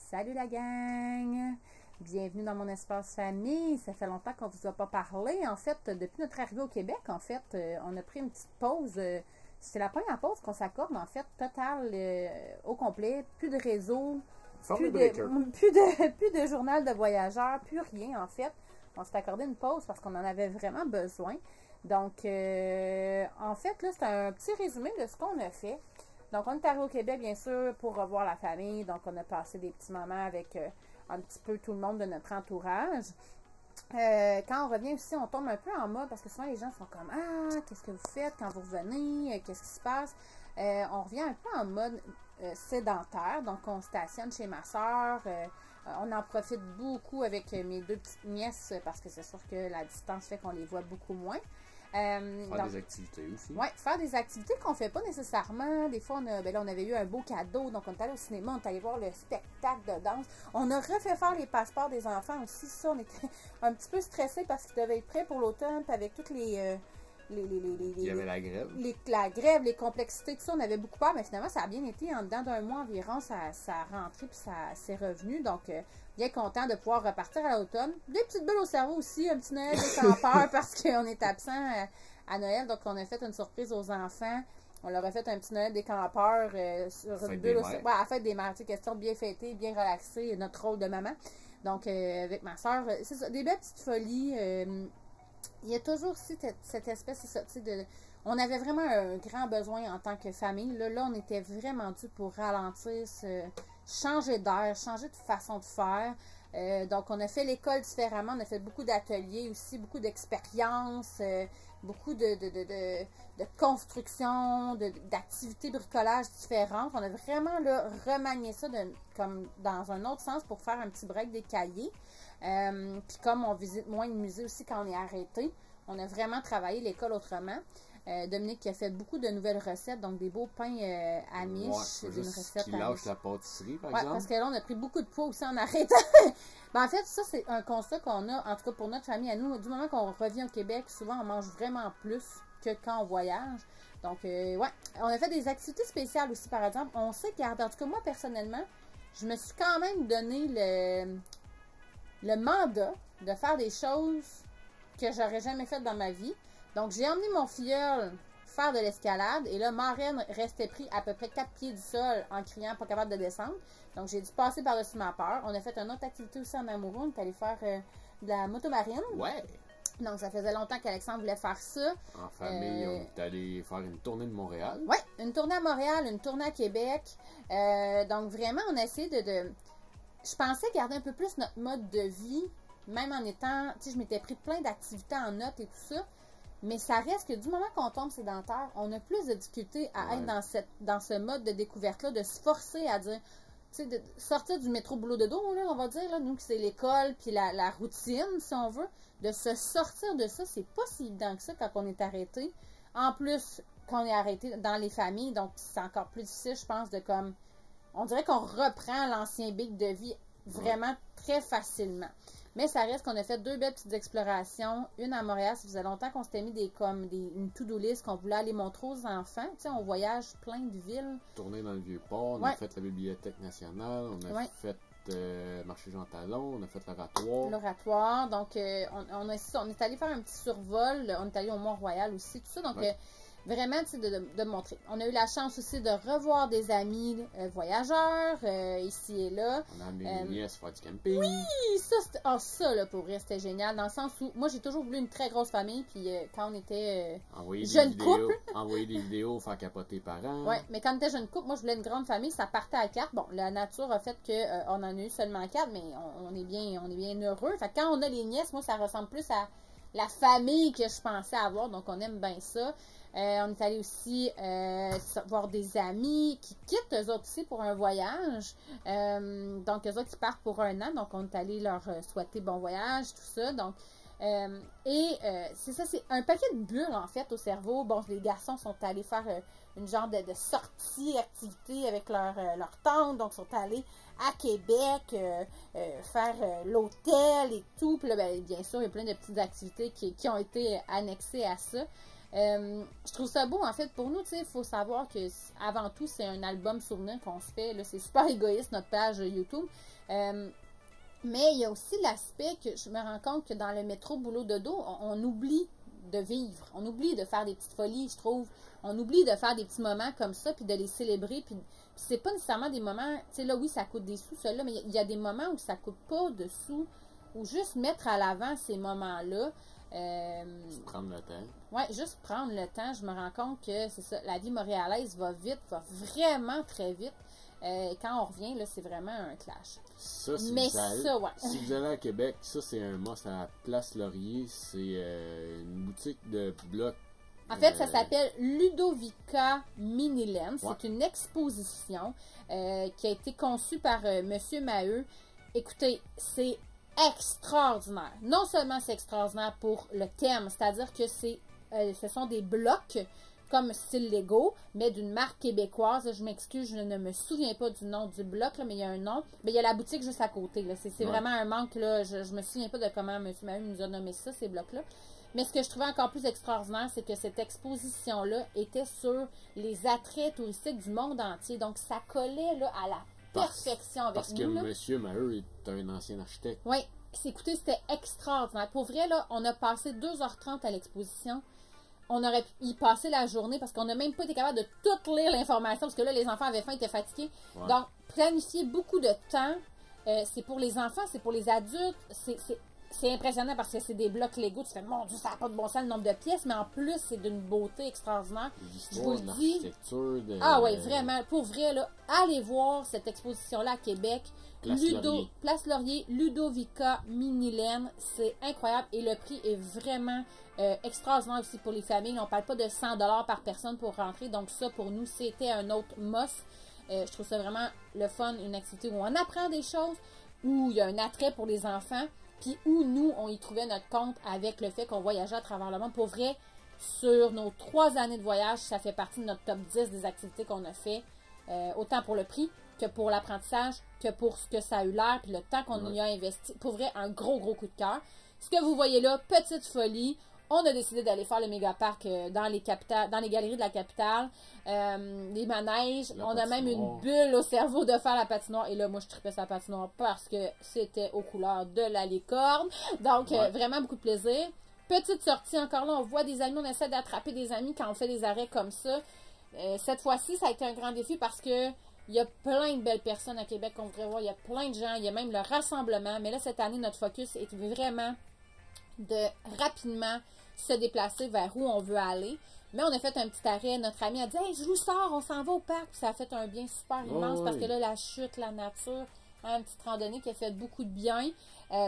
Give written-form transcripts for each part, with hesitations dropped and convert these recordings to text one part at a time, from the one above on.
Salut la gang! Bienvenue dans mon espace famille. Ça fait longtemps qu'on ne vous a pas parlé. En fait, depuis notre arrivée au Québec, on a pris une petite pause. C'est la première pause qu'on s'accorde, en fait, totale, au complet. Plus de réseau, plus de journal de voyageurs, plus rien, en fait. On s'est accordé une pause parce qu'on en avait vraiment besoin. Donc, en fait, là, c'est un petit résumé de ce qu'on a fait. Donc, on est arrivé au Québec, bien sûr, pour revoir la famille. Donc, on a passé des petits moments avec un petit peu tout le monde de notre entourage. Quand on revient aussi, on tombe un peu en mode, parce que souvent, les gens sont comme « Ah, qu'est-ce que vous faites quand vous revenez? Qu'est-ce qui se passe? » On revient un peu en mode sédentaire. Donc, on stationne chez ma soeur. On en profite beaucoup avec mes deux petites nièces, parce que c'est sûr que la distance fait qu'on les voit beaucoup moins. Faire des activités aussi. Oui, faire des activités qu'on ne fait pas nécessairement. Des fois, on avait eu un beau cadeau, donc on est allé au cinéma, on est allé voir le spectacle de danse. On a refait faire les passeports des enfants aussi. Ça, on était un petit peu stressés parce qu'ils devaient être prêts pour l'automne, puis avec toutes les il y avait la grève. La grève, les complexités, tout ça, on avait beaucoup peur, mais finalement, ça a bien été. En dedans d'un mois environ, ça a rentré, puis ça s'est revenu. Donc, bien content de pouvoir repartir à l'automne. Des petites bulles au cerveau aussi, un petit Noël de campeur parce qu'on est absent à Noël. Donc, on a fait une surprise aux enfants. On leur a fait un petit Noël des campeurs sur une bulle au cerveau. Ouais, à la fête des mères, question de bien fêter, bien relaxer, notre rôle de maman. Donc, avec ma soeur, c'est ça, des belles petites folies. Il y a toujours aussi cette espèce, c'est ça, tu sais, on avait vraiment un grand besoin en tant que famille. Là, on était vraiment dû pour ralentir, changer d'air, changer de façon de faire. Donc, on a fait l'école différemment. On a fait beaucoup d'ateliers aussi, beaucoup d'expériences, beaucoup de construction, d'activités bricolage différentes. On a vraiment là, remanié ça comme dans un autre sens pour faire un petit break des cahiers. Puis comme on visite moins de musées aussi quand on est arrêté, on a vraiment travaillé l'école autrement. Dominique qui a fait beaucoup de nouvelles recettes, donc des beaux pains à miche, ouais, d'une recette qui lâche la pâtisserie, par exemple. Parce que là, on a pris beaucoup de poids aussi en arrêtant. En fait, ça, c'est un constat qu'on a, en tout cas pour notre famille à nous. Du moment qu'on revient au Québec, souvent, on mange vraiment plus que quand on voyage. Donc, on a fait des activités spéciales aussi, par exemple. On sait garder, en tout cas, moi, personnellement, je me suis quand même donné le mandat de faire des choses que j'aurais jamais faites dans ma vie. Donc, j'ai emmené mon filleul faire de l'escalade et là, ma reine restait pris à peu près 4 pieds du sol en criant pas capable de descendre. Donc, j'ai dû passer par-dessus ma peur. On a fait une autre activité aussi en amoureux. On est allé faire de la motomarine. Ouais! Donc, ça faisait longtemps qu'Alexandre voulait faire ça. En famille, on est allé faire une tournée de Montréal. Oui, une tournée à Montréal, une tournée à Québec. Donc, vraiment, on a essayé je pensais garder un peu plus notre mode de vie, même en étant, tu sais, je m'étais pris plein d'activités en notes et tout ça, mais ça reste que du moment qu'on tombe sédentaire, on a plus de difficultés à être dans ce mode de découverte-là, de se forcer à dire, tu sais, de sortir du métro boulot de dos, là, on va dire, là, nous, c'est l'école, puis la routine, si on veut, de se sortir de ça, c'est pas si évident que ça quand on est arrêté. En plus, quand on est arrêté dans les familles, donc c'est encore plus difficile, je pense, de comme... On dirait qu'on reprend l'ancien beat de vie vraiment très facilement. Mais ça reste qu'on a fait 2 belles petites explorations. Une à Montréal, ça faisait longtemps qu'on s'était mis une to-do list qu'on voulait aller montrer aux enfants. Tu sais, on voyage plein de villes. Tourner dans le Vieux-Port, on a fait la Bibliothèque nationale, on a fait Marché Jean Talon, on a fait l'Oratoire. L'Oratoire, donc on est allé faire un petit survol. On est allé au Mont-Royal aussi, tout ça. Donc, vraiment, tu sais, de montrer. On a eu la chance aussi de revoir des amis voyageurs, ici et là. On a amené les nièces faire du camping. Oui! Ça, là, pour vrai, c'était génial. Dans le sens où, moi, j'ai toujours voulu une très grosse famille, puis quand on était jeune couple... Envoyer des vidéos, faire capoter les parents. Oui, mais quand on était jeune couple, moi, je voulais une grande famille, ça partait à 4. Bon, la nature a fait qu'on en a eu seulement 4, mais on est bien heureux. Fait que quand on a les nièces, moi, ça ressemble plus à la famille que je pensais avoir, donc on aime bien ça. On est allé aussi voir des amis qui quittent eux autres aussi pour un voyage. Donc, eux autres qui partent pour 1 an. Donc, on est allé leur souhaiter bon voyage, tout ça. Donc, c'est ça, c'est un paquet de bulles, en fait, au cerveau. Bon, les garçons sont allés faire une genre de sortie, activité avec leur tante. Donc, ils sont allés à Québec faire l'hôtel et tout. Puis là, bien sûr, il y a plein de petites activités qui ont été annexées à ça. Je trouve ça beau, en fait, pour nous, tu sais, il faut savoir que avant tout, c'est un album souvenir qu'on se fait. Là, c'est super égoïste, notre page YouTube. Mais il y a aussi l'aspect que je me rends compte que dans le métro boulot dodo, on oublie de vivre. On oublie de faire des petites folies, je trouve. On oublie de faire des petits moments comme ça, puis de les célébrer. Puis c'est pas nécessairement des moments, tu sais, là, oui, ça coûte des sous, ceux-là, mais il y a des moments où ça coûte pas de sous, ou juste mettre à l'avant ces moments-là. Juste prendre le temps. Oui, juste prendre le temps. Je me rends compte que c'est ça, la vie montréalaise va vite, va vraiment très vite. Quand on revient, là, c'est vraiment un clash. Ça, mais ça, ouais. Si vous allez à Québec, ça, c'est un must à la Place Laurier. C'est une boutique de blocs. En fait, ça s'appelle Ludovica Miniland. C'est une exposition qui a été conçue par Monsieur Maheu. Écoutez, c'est extraordinaire. Non seulement c'est extraordinaire pour le thème, c'est-à-dire que ce sont des blocs comme style Lego, mais d'une marque québécoise. Je m'excuse, je ne me souviens pas du nom du bloc, là, mais il y a un nom. Mais il y a la boutique juste à côté. C'est vraiment un manque. Là. Je ne me souviens pas de comment M. Maheu nous a nommé ça, ces blocs-là. Mais ce que je trouvais encore plus extraordinaire, c'est que cette exposition-là était sur les attraits touristiques du monde entier. Donc, ça collait là, à la perfection avec nous. Parce que M. Maheu est un ancien architecte. Oui. Écoutez, c'était extraordinaire. Pour vrai, là, on a passé 2h30 à l'exposition. On aurait pu y passer la journée parce qu'on n'a même pas été capable de tout lire l'information parce que là, les enfants avaient faim, étaient fatigués. Ouais. Donc, planifier beaucoup de temps, c'est pour les enfants, c'est pour les adultes, c'est impressionnant parce que c'est des blocs Lego. Tu fais, mon Dieu, ça n'a pas de bon sens le nombre de pièces, mais en plus, c'est d'une beauté extraordinaire. Je vous le dis. Ah oui, vraiment. Pour vrai, là, allez voir cette exposition-là à Québec. Place Laurier, Ludovica Miniland. C'est incroyable et le prix est vraiment extraordinaire aussi pour les familles. On ne parle pas de 100$ par personne pour rentrer. Donc ça, pour nous, c'était un autre must. Je trouve ça vraiment le fun, une activité où on apprend des choses, où il y a un attrait pour les enfants. Puis où nous, on y trouvait notre compte avec le fait qu'on voyageait à travers le monde. Pour vrai, sur nos 3 années de voyage, ça fait partie de notre top 10 des activités qu'on a fait. Autant pour le prix que pour l'apprentissage, que pour ce que ça a eu l'air, puis le temps qu'on y a investi. Pour vrai, un gros coup de cœur. Ce que vous voyez là, petite folie. On a décidé d'aller faire le mégaparc dans les galeries de la capitale, les manèges. On a même une bulle au cerveau de faire la patinoire. Et là, moi, je tripais sa patinoire parce que c'était aux couleurs de la licorne. Donc, vraiment beaucoup de plaisir. Petite sortie, encore là, on voit des amis. On essaie d'attraper des amis quand on fait des arrêts comme ça. Cette fois-ci, ça a été un grand défi parce que il y a plein de belles personnes à Québec qu'on voudrait voir. Il y a plein de gens. Il y a même le rassemblement. Mais là, cette année, notre focus est vraiment de rapidement se déplacer vers où on veut aller. Mais on a fait un petit arrêt. Notre ami a dit « Hey, je vous sors, on s'en va au parc. » Ça a fait un bien super immense parce que là, la chute, la nature, une petite randonnée qui a fait beaucoup de bien.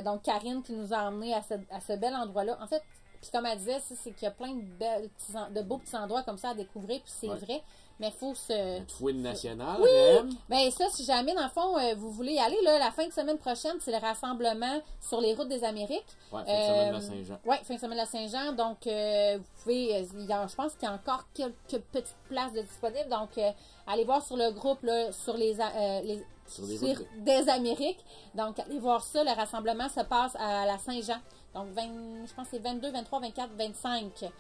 Donc, Karine qui nous a emmenés à ce bel endroit-là. En fait, puis comme elle disait, c'est qu'il y a plein de beaux petits endroits comme ça à découvrir. Puis c'est vrai. Mais il faut se... Une fouine nationale. Oui! Bien ça, si jamais, dans le fond, vous voulez y aller, là, la fin de semaine prochaine, c'est le rassemblement sur les routes des Amériques. Oui, fin de semaine de la Saint-Jean. Oui, fin de semaine de la Saint-Jean. Donc, vous pouvez... je pense qu'il y a encore quelques petites places de disponibles. Donc, allez voir sur le groupe, là, sur les des Amériques. Donc, allez voir ça. Le rassemblement se passe à la Saint-Jean. Donc, je pense que c'est 22, 23, 24, 25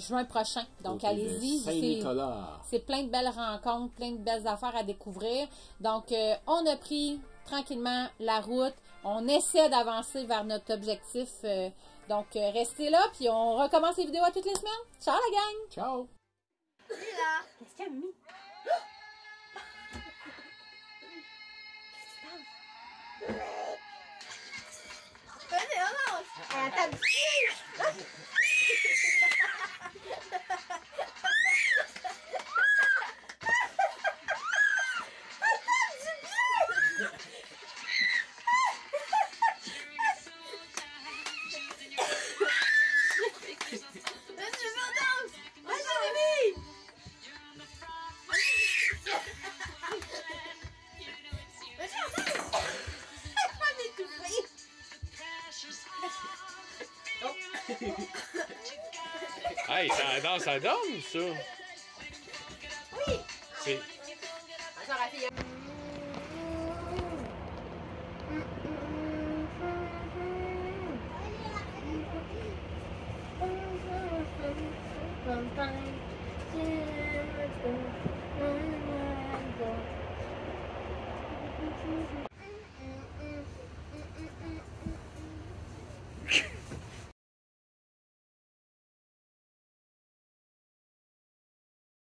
juin prochain. Donc, allez-y. Saint-Nicolas. C'est plein de belles rencontres, plein de belles affaires à découvrir. Donc, on a pris tranquillement la route. On essaie d'avancer vers notre objectif. Donc, restez là, puis on recommence les vidéos à toutes les semaines. Ciao la gang! Ciao! Qu'est-ce qu'il y a mis? Attends, Hey, ça danse, ça. Oui! C'est... Attends,